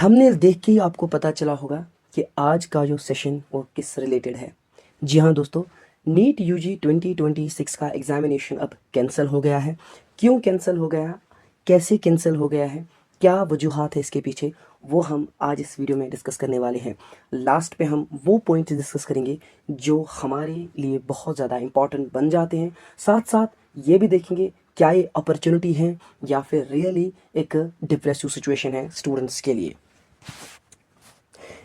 Thumbnail देख के ही आपको पता चला होगा कि आज का जो सेशन वो किस रिलेटेड है। जी हाँ दोस्तों, नीट यूजी 2026 का एग्जामिनेशन अब कैंसिल हो गया है। क्यों कैंसिल हो गया, कैसे कैंसिल हो गया है, क्या वजूहात है इसके पीछे, वो हम आज इस वीडियो में डिस्कस करने वाले हैं। लास्ट पे हम वो पॉइंट्स डिस्कस करेंगे जो हमारे लिए बहुत ज़्यादा इंपॉर्टेंट बन जाते हैं। साथ साथ ये भी देखेंगे क्या ये अपॉर्चुनिटी है या फिर रियली एक डिप्रेसिव सिचुएशन है स्टूडेंट्स के लिए।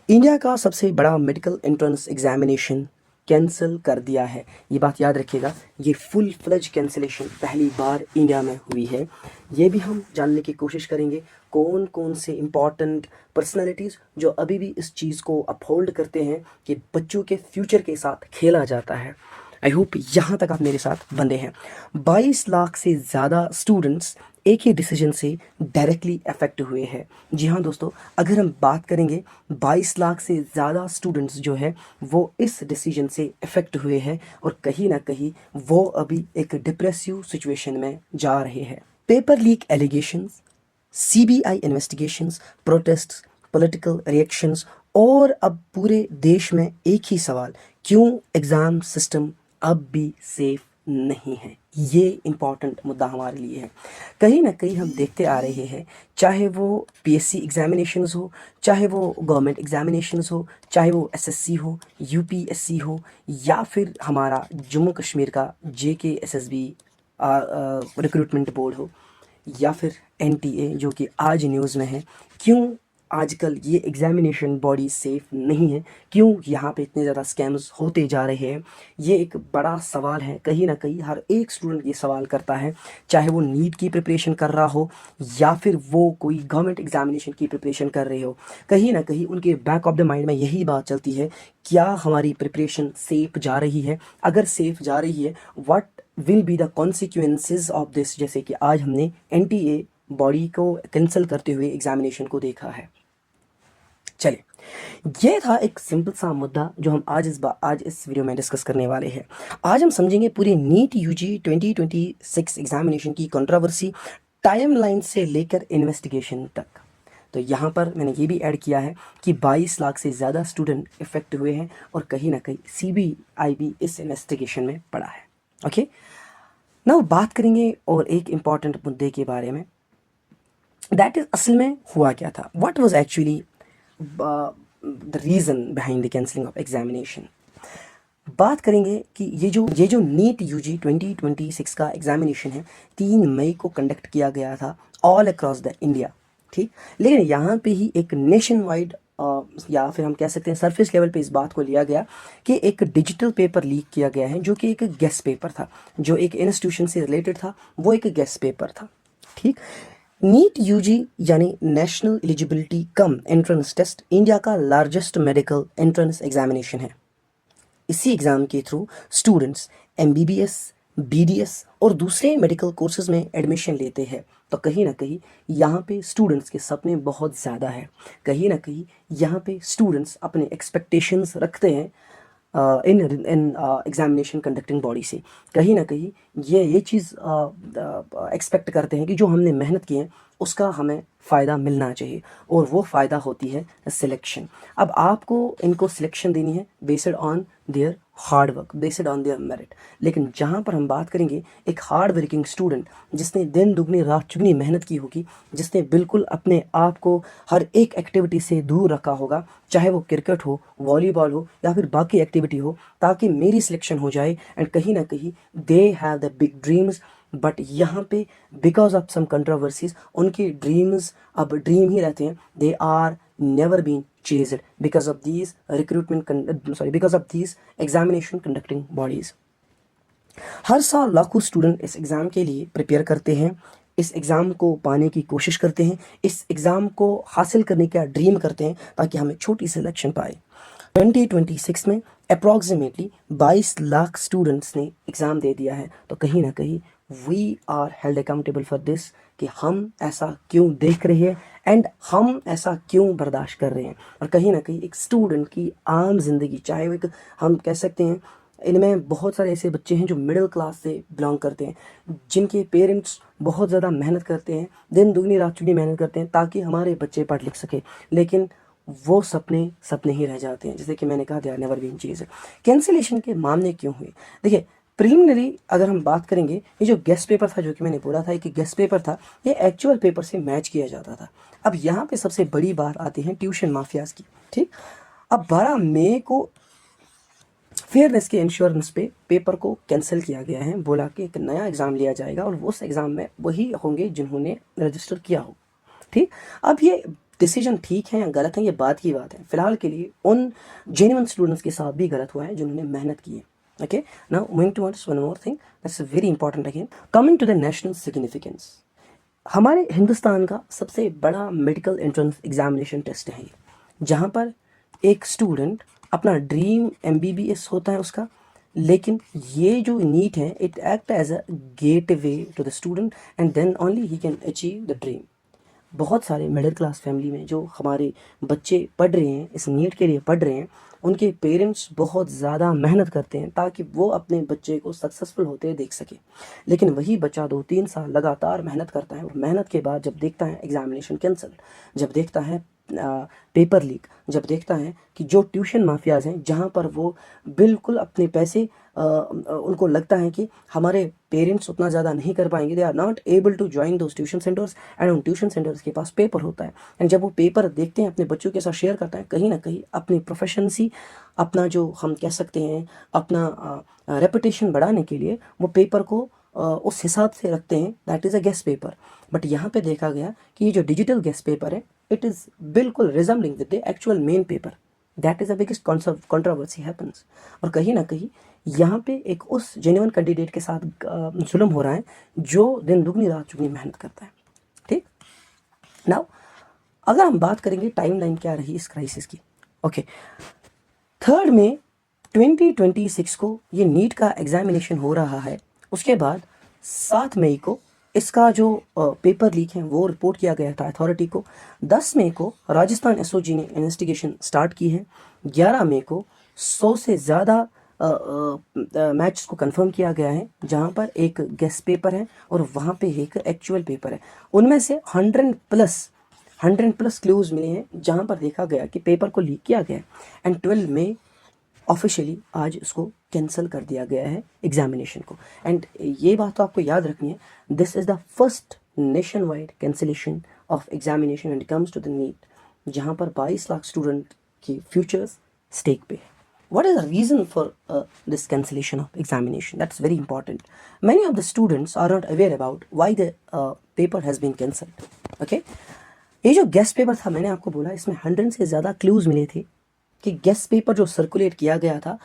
इंडिया का सबसे बड़ा मेडिकल एंट्रेंस एग्जामिनेशन कैंसिल कर दिया है। ये बात याद रखिएगा, ये फुल फ्लेज कैंसिलेशन पहली बार इंडिया में हुई है। ये भी हम जानने की कोशिश करेंगे कौन कौन से इम्पॉर्टेंट पर्सनालिटीज़ जो अभी भी इस चीज़ को अपहोल्ड करते हैं कि बच्चों के फ्यूचर के साथ खेला जाता है। आई होप यहाँ तक आप मेरे साथ बंधे हैं। 22 लाख से ज़्यादा स्टूडेंट्स एक ही डिसीजन से डायरेक्टली अफेक्ट हुए हैं। जी हाँ दोस्तों, अगर हम बात करेंगे 22 लाख से ज़्यादा स्टूडेंट्स जो है वो इस डिसीजन से अफेक्ट हुए हैं और कहीं ना कहीं वो अभी एक डिप्रेसिव सिचुएशन में जा रहे हैं। Paper leak allegations, CBI investigations, protests, political reactions और अब पूरे देश में एक ही सवाल, क्यों एग्ज़ाम सिस्टम अब भी सेफ नहीं है। ये इम्पॉर्टेंट मुद्दा हमारे लिए है। कहीं ना कहीं हम देखते आ रहे हैं, चाहे वो पीएससी एग्जामिनेशंस हो, चाहे वो गवर्नमेंट एग्जामिनेशंस हो, चाहे वो एसएससी हो, यूपीएससी हो, या फिर हमारा जम्मू कश्मीर का जेके एसएसबी रिक्रूटमेंट बोर्ड हो, या फिर एनटीए जो कि आज न्यूज़ में है। क्यों आजकल ये एग्जामिनेशन बॉडी सेफ नहीं है, क्यों यहाँ पे इतने ज़्यादा स्कैम्स होते जा रहे हैं, ये एक बड़ा सवाल है। कहीं ना कहीं हर एक स्टूडेंट ये सवाल करता है, चाहे वो नीट की प्रिपरेशन कर रहा हो या फिर वो कोई गवर्नमेंट एग्जामिनेशन की प्रिपरेशन कर रहे हो। कहीं ना कहीं उनके बैक ऑफ द माइंड में यही बात चलती है, क्या हमारी प्रिपरेशन सेफ जा रही है। अगर सेफ जा रही है, what will be the consequences of this. जैसे कि आज हमने एनटीए बॉडी को कैंसिल करते हुए एग्जामिनेशन को देखा है। चलिए, ये था एक सिंपल सा मुद्दा जो हम आज इस वीडियो में डिस्कस करने वाले हैं। आज हम समझेंगे पूरी नीट यूजी 2026 एग्जामिनेशन की कंट्रोवर्सी, टाइमलाइन से लेकर इन्वेस्टिगेशन तक। तो यहाँ पर मैंने ये भी ऐड किया है कि 22 लाख से ज़्यादा स्टूडेंट इफेक्ट हुए हैं और कहीं ना कहीं सीबीआई भी इस इन्वेस्टिगेशन में पड़ा है। ओके, नाउ बात करेंगे और एक इम्पॉर्टेंट मुद्दे के बारे में, दैट इज असल में हुआ क्या था, what was actually the reason behind the cancelling of examination. बात करेंगे कि ये जो नीट यूजी 2026 का एग्जामिनेशन है 3 मई को कंडक्ट किया गया था ऑल अक्रॉस द इंडिया, ठीक। लेकिन यहाँ पे ही एक नेशन वाइड या फिर हम कह सकते हैं सरफेस लेवल पे इस बात को लिया गया कि एक डिजिटल पेपर लीक किया गया है जो कि एक गेस्ट पेपर था, जो एक इंस्टीट्यूशन से रिलेटेड था, वो एक गेस्ट पेपर था, ठीक। नीट यूजी यानी national eligibility cum entrance test India का लार्जेस्ट मेडिकल एंट्रेंस एग्जामिनेशन है। इसी एग्ज़ाम के थ्रू स्टूडेंट्स एमबीबीएस, बीडीएस और दूसरे मेडिकल कोर्सेज में एडमिशन लेते हैं। तो कहीं ना कहीं यहाँ पे स्टूडेंट्स के सपने बहुत ज़्यादा है। कहीं ना कहीं यहाँ पे स्टूडेंट्स अपने एक्सपेक्टेशंस रखते हैं इन एग्जामिनेशन कंडक्टिंग बॉडी से। कहीं ना कहीं ये चीज़ एक्सपेक्ट करते हैं कि जो हमने मेहनत की है उसका हमें फ़ायदा मिलना चाहिए, और वो फ़ायदा होती है सिलेक्शन। अब आपको इनको सिलेक्शन देनी है based on their hard work, based on their merit. लेकिन जहाँ पर हम बात करेंगे एक हार्ड वर्किंग स्टूडेंट जिसने दिन दुगनी रात चुगनी मेहनत की होगी, जिसने बिल्कुल अपने आप को हर एक एक्टिविटी से दूर रखा होगा, चाहे वो क्रिकेट हो, वॉलीबॉल हो या फिर बाकी एक्टिविटी हो, ताकि मेरी सिलेक्शन हो जाए। एंड कहीं ना कहीं they have the big dreams, but यहाँ पे बिकॉज ऑफ सम कंट्रोवर्सीज उनके ड्रीम्स अब ड्रीम ही रहते हैं। They are never been chased because of these because of these examination conducting bodies। हर साल लाखों स्टूडेंट इस एग्ज़ाम के लिए प्रिपेयर करते हैं, इस एग्ज़ाम को पाने की कोशिश करते हैं, इस एग्ज़ाम को हासिल करने का ड्रीम करते हैं ताकि हमें छोटी सिलेक्शन पाए। 2026 में अप्रॉक्सीमेटली 22 लाख स्टूडेंट्स ने एग्ज़ाम दे दिया है। तो कहीं ना कहीं we are held accountable for this, कि हम ऐसा क्यों देख रहे हैं एंड हम ऐसा क्यों बर्दाश्त कर रहे हैं। और कहीं ना कहीं एक स्टूडेंट की आम जिंदगी, चाहे वो एक हम कह सकते हैं इनमें बहुत सारे ऐसे बच्चे हैं जो मिडिल क्लास से बिलोंग करते हैं, जिनके पेरेंट्स बहुत ज़्यादा मेहनत करते हैं, दिन दुगनी रात चौगनी मेहनत करते हैं ताकि हमारे बच्चे पढ़ लिख सके, लेकिन वो सपने सपने ही रह जाते हैं। जैसे कि मैंने कहा, नेवर बीन चीज़ है। कैंसिलेशन के मामले क्यों हुए? देखिए, प्रिलिमिनरी अगर हम बात करेंगे, ये जो गेस्ट पेपर था, जो कि मैंने बोला था कि गेस्ट पेपर था, ये एक्चुअल पेपर से मैच किया जाता था। अब यहाँ पे सबसे बड़ी बात आती है ट्यूशन माफियाज की। ठीक, अब 12 मई को फेयरनेस के इंश्योरेंस पे पेपर को कैंसिल किया गया है। बोला कि एक नया एग्ज़ाम लिया जाएगा और उस एग्ज़ाम में वही होंगे जिन्होंने रजिस्टर किया हो। ठीक, अब ये डिसीजन ठीक है या गलत है, ये बात की बात है। फिलहाल के लिए उन जेन्युइन स्टूडेंट्स के साथ भी गलत हुआ है जिन्होंने मेहनत की है। Okay, now moving towards one more thing that's very important again. Coming to the national significance, हमारे हिंदुस्तान का सबसे बड़ा मेडिकल एंट्रेंस एग्जामिनेशन टेस्ट है ये, जहाँ पर एक स्टूडेंट अपना ड्रीम MBBS होता है उसका, लेकिन ये जो नीट है, it act as a gateway to the student and then only he can achieve the dream. बहुत सारे मिडिल क्लास फैमिली में जो हमारे बच्चे पढ़ रहे हैं, इस नीट के लिए पढ़ रहे हैं, उनके पेरेंट्स बहुत ज़्यादा मेहनत करते हैं ताकि वो अपने बच्चे को सक्सेसफुल होते देख सके। लेकिन वही बच्चा 2-3 साल लगातार मेहनत करता है और मेहनत के बाद जब देखता है एग्ज़ामिनेशन कैंसिल, जब देखता है पेपर लीक, जब देखता है कि जो ट्यूशन माफियाज़ हैं, जहाँ पर वो बिल्कुल अपने पैसे उनको लगता है कि हमारे पेरेंट्स उतना ज़्यादा नहीं कर पाएंगे, they are not able to join those tuition centres, एंड उन ट्यूशन सेंटर्स के पास पेपर होता है, एंड जब वो पेपर देखते हैं अपने बच्चों के साथ शेयर करता है, कहीं ना कहीं अपनी प्रोफेशनसी, अपना जो हम कह सकते हैं अपना रेपुटेशन बढ़ाने के लिए वो पेपर को उस हिसाब से रखते हैं, that is a guest paper. But यहाँ पे देखा गया कि ये जो डिजिटल गेस्ट पेपर है, इट इज़ बिल्कुल resembling with the actual main paper. That is the biggest controversy happens. और कहीं ना कहीं यहाँ पे एक उस जेन्युइन कैंडिडेट के साथ जुल्म हो रहा है जो दिन दुगनी रात चुगनी मेहनत करता है। ठीक, नाउ अगर हम बात करेंगे टाइमलाइन क्या रही इस क्राइसिस की। ओके, 3 मई 2026 को ये नीट का एग्जामिनेशन हो रहा है। उसके बाद 7 मई को इसका जो पेपर लीक है वो रिपोर्ट किया गया था अथॉरिटी को। 10 मई को राजस्थान SOG ने इन्वेस्टिगेशन स्टार्ट की है। 11 मई को 100 से ज़्यादा मैच को कंफर्म किया गया है, जहां पर एक गेस्ट पेपर है और वहां पे एक एक्चुअल पेपर है। उनमें से 100 प्लस क्लूज मिले हैं जहां पर देखा गया कि पेपर को लीक किया गया है। एंड 12 मई ऑफिशियली आज इसको कैंसिल कर दिया गया है एग्जामिनेशन को। एंड ये बात तो आपको याद रखनी है, this is the first nationwide cancellation of examination and comes to the NEET, जहाँ पर 22 लाख स्टूडेंट की फ्यूचर्स स्टेक पे है। What is the reason for this cancellation of examination? That's very important. Many of the students are not aware about why the paper has been cancelled. Okay? ये जो guest paper था, मैंने आपको बोला इसमें 100 से ज़्यादा क्लूज मिले थे कि गेस्ट पेपर जो सर्कुलेट किया गया था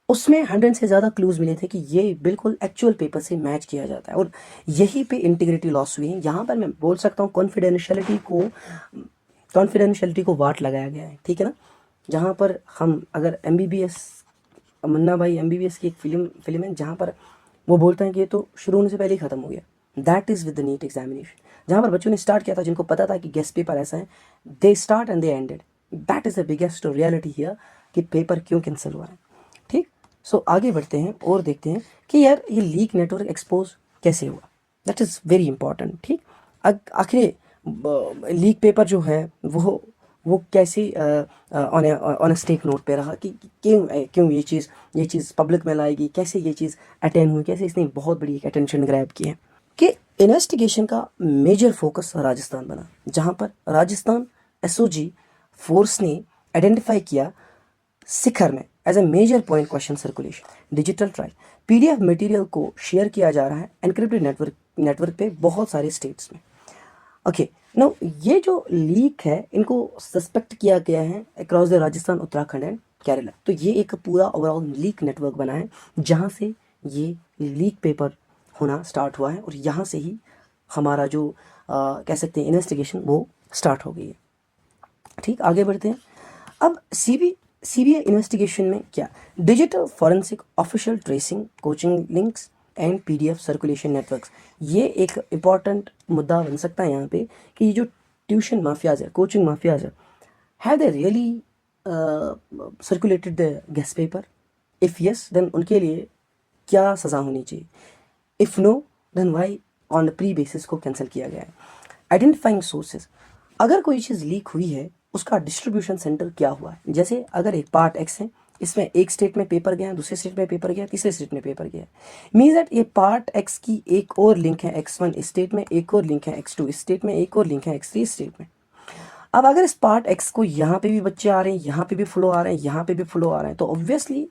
उसमें 100 से ज़्यादा क्लूज मिले थे कि ये बिल्कुल एक्चुअल पेपर से मैच किया जाता है, और यही पे इंटीग्रिटी लॉस हुई है। यहाँ पर मैं बोल सकता हूँ कॉन्फिडेंशियलिटी को वाट लगाया गया है। ठीक है ना, जहाँ पर हम अगर MBBS, मुन्ना भाई MBBS की एक फिल्म है जहाँ पर वो बोलते हैं कि ये तो शुरू होने से पहले ही ख़त्म हो गया। That is with the NEET examination, जहाँ पर बच्चों ने स्टार्ट किया था, जिनको पता था कि गेस्ट पेपर ऐसा है, they start and they ended. That is the biggest reality here कि पेपर क्यों कैंसिल हुआ है। ठीक, सो आगे बढ़ते हैं और देखते हैं कि यार ये लीक नेटवर्क एक्सपोज कैसे हुआ। That is very important. ठीक, आखिर लीक पेपर जो है वो कैसे ऑन अ स्टेक नोट पे रहा कि क्यों ये चीज़ पब्लिक में लाएगी, कैसे ये चीज़ अटेंड हुई, कैसे इसने बहुत बड़ी एक अटेंशन ग्रैब की है। कि इन्वेस्टिगेशन का मेजर फोकस राजस्थान बना, जहाँ पर राजस्थान SOG फोर्स ने आइडेंटिफाई किया शिखर में as a major point question circulation. Digital trial PDF material को शेयर किया जा रहा है एनक्रिप्टेड नेटवर्क पे बहुत सारे स्टेट्स में। ओके, नो ये जो लीक है इनको सस्पेक्ट किया गया है across the Rajasthan, Uttarakhand and Kerala. तो ये एक पूरा ओवरऑल लीक नेटवर्क बना है जहाँ से ये लीक पेपर होना स्टार्ट हुआ है, और यहाँ से ही हमारा जो कह सकते हैं इन्वेस्टिगेशन वो स्टार्ट हो गई है। ठीक, आगे बढ़ते हैं। अब CBI इन्वेस्टिगेशन में क्या, digital forensic official tracing, coaching links and PDF circulation networks, ये एक इम्पॉर्टेंट मुद्दा बन सकता है यहाँ पे कि ये जो ट्यूशन माफियाज है, कोचिंग माफियाज है, have they really circulated the guessed paper, if yes then उनके लिए क्या सज़ा होनी चाहिए, if no then why on pre basis को कैंसिल किया गया है। आइडेंटिफाइंग सोर्सेज, अगर कोई चीज़ लीक हुई है उसका डिस्ट्रीब्यूशन सेंटर क्या हुआ है। जैसे अगर एक पार्ट एक्स है, इसमें एक स्टेट में पेपर गया, दूसरे स्टेट में पेपर गया, तीसरे स्टेट में पेपर गया, मीन्स दैट ये पार्ट एक्स की एक और लिंक है x1 स्टेट में, एक और लिंक है x2 स्टेट में, एक और लिंक है x3 स्टेट में। अब अगर इस पार्ट एक्स को यहाँ पे भी बच्चे आ रहे हैं, यहाँ पे भी फ्लो आ रहे हैं, यहाँ पे भी फ्लो आ रहे हैं, तो obviously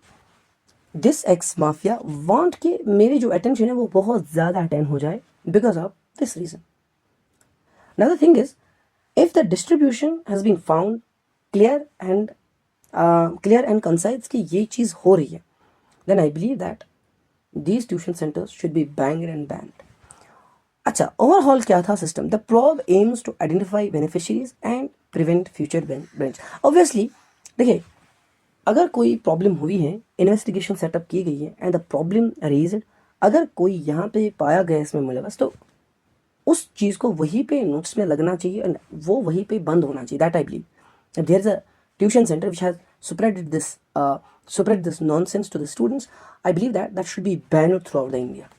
this x mafia want कि मेरी जो अटेंशन है वो बहुत ज़्यादा अटेंड हो जाए because of this reason. Another thing is, if the distribution has been found clear and concise कि ये चीज़ हो रही है, then I believe that these tuition centers should be banged and banned. अच्छा, ओवरऑल क्या था system? The probe aims to identify beneficiaries and prevent future branch. Obviously देखिए, अगर कोई प्रॉब्लम हुई है, इन्वेस्टिगेशन सेटअप की गई है एंड द प्रॉब्लम रेज्ड, अगर कोई यहाँ पे पाया गया इसमें मुलवस, तो उस चीज़ को वहीं पे नोट्स में लगना चाहिए एंड वो वहीं पे बंद होना चाहिए। That I believe there is a tuition centre which has spread this nonsense to the students. I believe that should be banned throughout the India.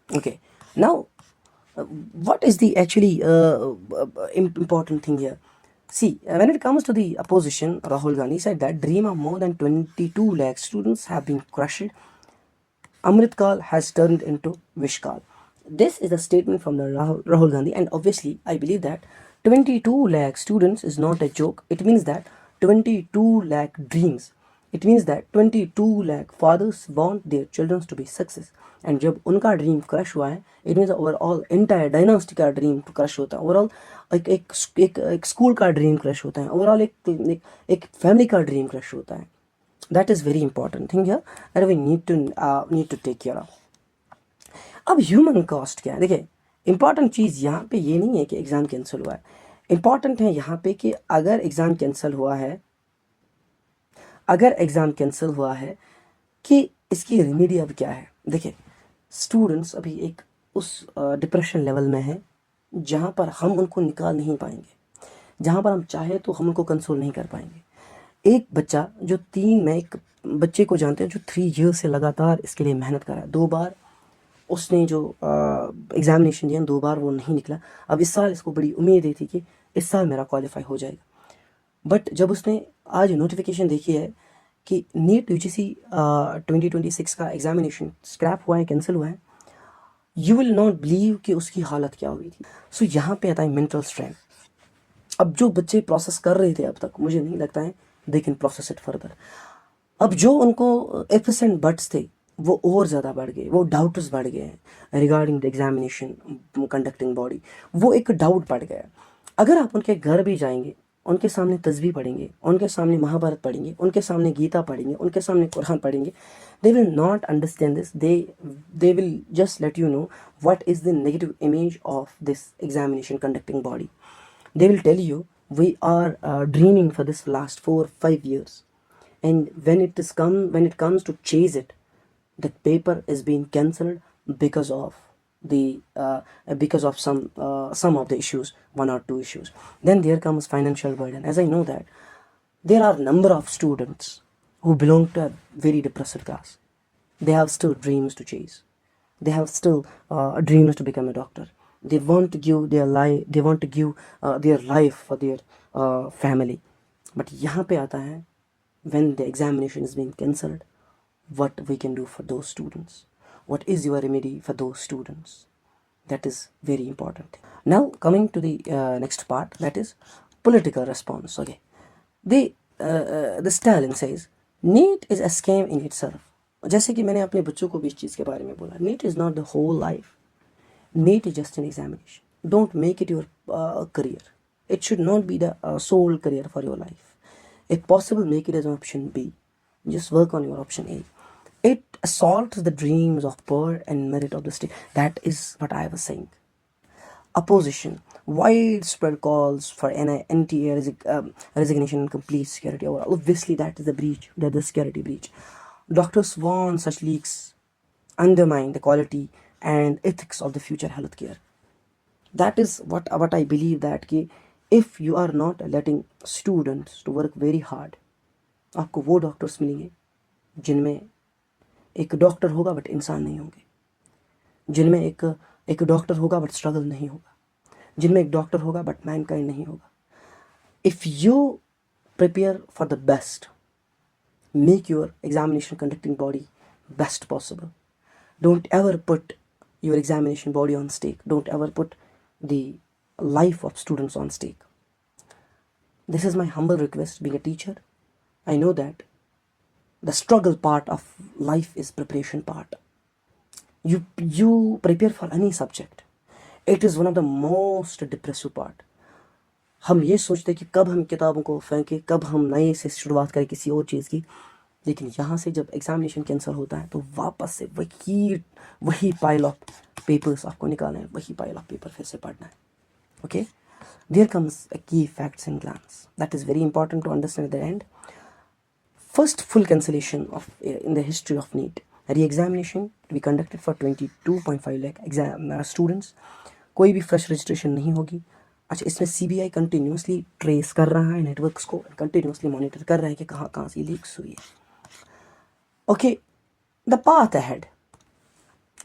Okay, now what is the actually important thing here? See, when it comes to the opposition, Rahul Gandhi said that dream of more than 22 lakh students have been crushed. Amrit Kal has turned into Vish Kal. This is a statement from the Rahul Gandhi, and obviously I believe that 22 lakh students is not a joke. It means that 22 lakh dreams. It means that 22 lakh fathers want their children to be success. And जब उनका dream crush हुआ है, it means overall entire dynasty का dream crush होता है, overall एक school का dream crush होता है, ओवरऑल एक फैमिली का ड्रीम क्रश होता है. That is very important thing here that we need to take care of. अब ह्यूमन कॉस्ट क्या है? देखिए, इंपॉर्टेंट चीज़ यहाँ पे ये नहीं है कि एग्ज़ाम कैंसिल हुआ है. इंपॉर्टेंट है यहाँ पे कि अगर एग्ज़ाम कैंसिल हुआ है कि इसकी रेमेडी अब क्या है. देखिए, स्टूडेंट्स अभी एक उस डिप्रेशन लेवल में है जहाँ पर हम उनको निकाल नहीं पाएंगे, जहाँ पर हम चाहे तो हम उनको कंसोल नहीं कर पाएंगे. एक बच्चा जो मैं एक बच्चे को जानते हैं जो 3 ईयर से लगातार इसके लिए मेहनत कर रहा है. 2 बार उसने जो एग्ज़ामिनेशन दिया, 2 बार वो नहीं निकला. अब इस साल इसको बड़ी उम्मीद थी कि इस साल मेरा क्वालिफाई हो जाएगा. बट जब उसने आज नोटिफिकेशन देखी है कि नीट UGC 2026 का एग्ज़ामिनेशन स्क्रैप हुआ है, कैंसिल हुआ है, यू विल नॉट बिलीव कि उसकी हालत क्या हुई थी. सो यहाँ पे आता है मेंटल स्ट्रेंथ. अब जो बच्चे प्रोसेस कर रहे थे अब तक, मुझे नहीं लगता है they can process it further. अब जो उनको एफिशिएंट बट्स थे वो और ज़्यादा बढ़ गए, वो डाउट्स बढ़ गए हैं regarding the examination conducting body. वो एक डाउट बढ़ गया. अगर आप उनके घर भी जाएंगे, उनके सामने तस्बीह पढ़ेंगे, उनके सामने महाभारत पढ़ेंगे, उनके सामने गीता पढ़ेंगे, उनके सामने कुरान पढ़ेंगे, they will not understand this. They will just let you know what is the negative image of this examination conducting body. They will tell you we are dreaming for this last 4-5 years, and when it comes to chase it, the paper is being cancelled because of some of the issues, 1 or 2 issues. Then there comes financial burden. As I know that there are number of students who belong to a very depressed class. They have still dreams to chase. They have still dreams to become a doctor. They want to give their life. They want to give their life for their family. But यहाँ पे आता है when the examination is being cancelled, what we can do for those students. What is your remedy for those students? That is very important. Now coming to the next part, that is political response. Okay, the Stalin says NEET is a scam in itself. जैसे कि मैंने अपने बच्चों को भी इस चीज़ के बारे में बोला, NEET is not the whole life. NEET is just an examination. Don't make it your career. It should not be the sole career for your life. If possible, make it as an option B. Just work on your option A. It assaults the dreams of poor and merit of the state. That is what I was saying. Opposition, widespread calls for NTA resignation and complete security. Obviously, that is the breach. That is the security breach. Doctors warn such leaks undermine the quality and ethics of the future healthcare. That is what I believe, that कि if you are not letting students to work very hard, आपको वो doctors मिलेंगे जिनमें एक doctor होगा but इंसान नहीं होंगे, जिनमें एक डॉक्टर होगा बट स्ट्रगल नहीं होगा, जिनमें एक डॉक्टर होगा बट मैनकाइंड नहीं होगा. If you prepare for the best, make your examination conducting body best possible. Don't ever put your examination body on stake. Don't ever put the life of students on stake. This is my humble request. Being a teacher, I know that the struggle part of life is preparation part. You prepare for any subject. It is one of the most depressive part. हम ये सोचते कि कब हम किताबों को फेंकें, कब हम नए से शुरुआत करें किसी और चीज़ की. लेकिन यहाँ से जब एग्जामिनेशन कैंसिल होता है तो वापस से वही पाइल ऑफ पेपर्स आपको निकालना है, वही पाइल ऑफ पेपर फिर से पढ़ना है. Okay, there comes a key facts and glance that is very important to understand at the end. First full cancellation of in the history of NEET. Re-examination to be conducted for 22.5 lakh students. कोई भी fresh registration नहीं होगी. अच्छा, इसमें CBI continuously trace कर रहा है networks को, कंटिन्यूसली मॉनिटर कर रहा है कि कहाँ से लीक्स हुई है. Okay, the path ahead.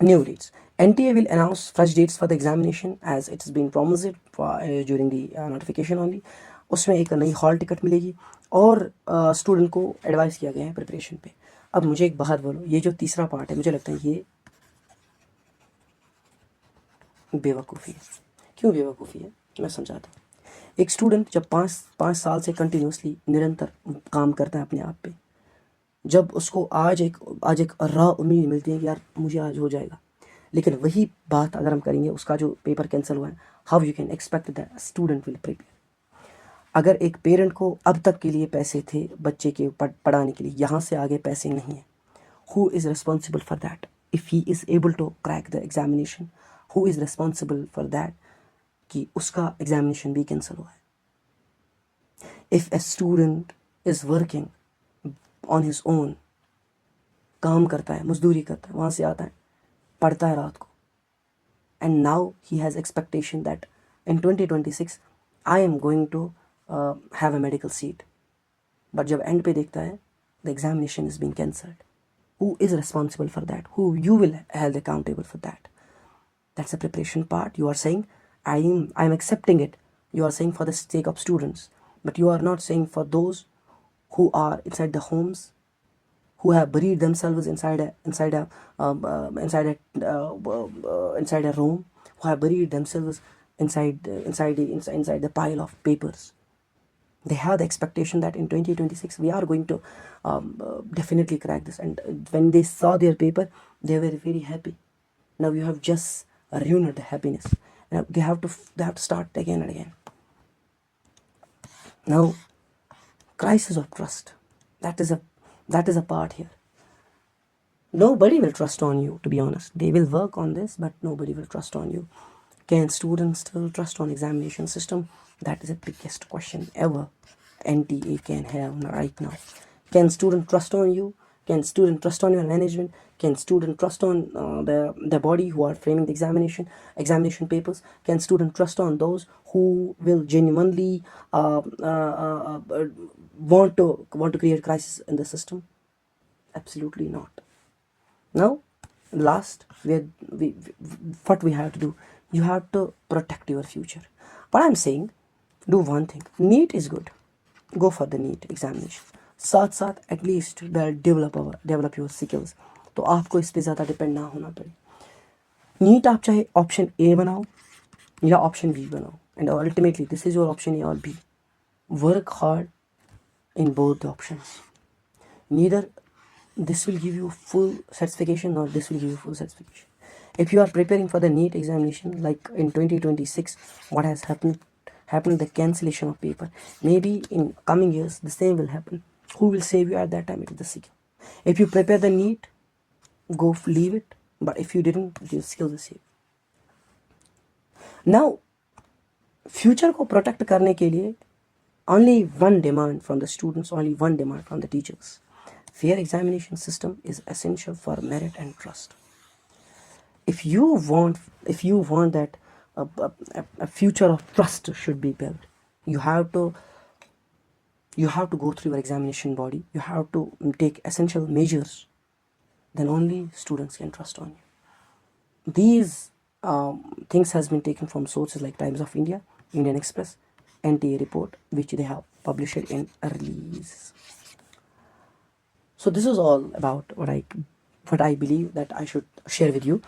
New dates. NTA will announce fresh dates for the examination as it has been promised during the notification only. उसमें एक नई हॉल टिकट मिलेगी और स्टूडेंट को एडवाइस किया गया है प्रिपरेशन पे. अब मुझे एक बात बोलो, ये जो तीसरा पार्ट है मुझे लगता है ये बेवकूफ़ी है. क्यों बेवकूफ़ी है मैं समझाता हूँ. एक स्टूडेंट जब पाँच साल से कंटिन्यूसली निरंतर काम करता है अपने आप पे, जब उसको आज एक राह उम्मीद मिलती है कि यार मुझे आज हो जाएगा, लेकिन वही बात अगर हम करेंगे उसका जो पेपर कैंसिल हुआ है, how you can expect that student will prepare. अगर एक पेरेंट को अब तक के लिए पैसे थे बच्चे के पढ़ाने के लिए, यहाँ से आगे पैसे नहीं है, who is responsible for that? If he is able to crack the examination, who is responsible for that कि उसका एग्जामिनेशन भी कैंसिल हुआ है. If a student is working on his own, काम करता है, मजदूरी करता है, वहाँ से आता है, पढ़ता है रात को, and now he has expectation that in 2026 I am going to have a medical seat, but जब एंड पे देखता है the examination is being cancelled, who is responsible for that? Who you will held accountable for that? That's a preparation part. You are saying I'm accepting it. You are saying for the sake of students, but you are not saying for those who are inside the homes, who have buried themselves inside a room, who have buried themselves inside the pile of papers. They have the expectation that in 2026 we are going to definitely crack this, and when they saw their paper they were very happy. Now you have just ruined the happiness. Now they have to start again and again. Now crisis of trust, that is a part here. Nobody will trust on you, to be honest. They will work on this, but nobody will trust on you. Can students still trust on examination system? That is the biggest question ever NTA can have right now. Can student trust on you? Can student trust on your management? Can student trust on the body who are framing the examination papers? Can student trust on those who will genuinely want to create crisis in the system? Absolutely not. Now, last, what we have to do, you have to protect your future. What I'm saying, do one thing. NEET is good. Go for the NEET examination. साथ साथ at least develop your skills, तो आपको इस पर ज़्यादा depend ना होना पड़े. नीट आप चाहे ऑप्शन ए बनाओ या ऑप्शन बी बनाओ, and ultimately this is your option A और B. Work hard in both the options. Neither this will give you full certification nor this will give you full certification. If you are preparing for the NEET examination, like in 2026, what has happened the cancellation of paper. Maybe in coming years the same will happen. Who will save you at that time? It is the skill. If you prepare the NEET, go leave it. But if you didn't, your skill will save. Now, future को protect करने के लिए only one demand from the students, only one demand from the teachers. Fair examination system is essential for merit and trust. If you want that a future of trust should be built, you have to you have to go through your examination body, you have to take essential measures, then only students can trust on you. These things has been taken from sources like Times of India, Indian Express, NTA report, which they have published in a release. So this is all about what I believe that I should share with you.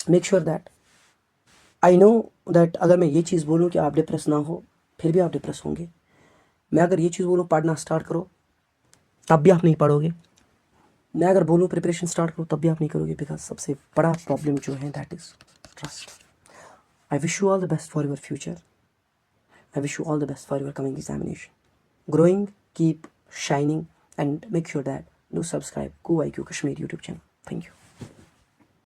Make sure that I know that अगर मैं ये चीज़ बोलूँ कि आप depress ना हो, फिर भी आप डिप्रेस होंगे. मैं अगर ये चीज़ बोलूँ पढ़ना स्टार्ट करो, तब भी आप नहीं पढ़ोगे. मैं अगर बोलूँ प्रिपरेशन स्टार्ट करो, तब भी आप नहीं करोगे. बिकॉज सबसे बड़ा प्रॉब्लम जो है that is trust. I wish you all the best for your future. I wish you all the best for your coming examination. Growing, keep shining, and make sure that do subscribe Go IQ Kashmir YouTube channel. Thank you.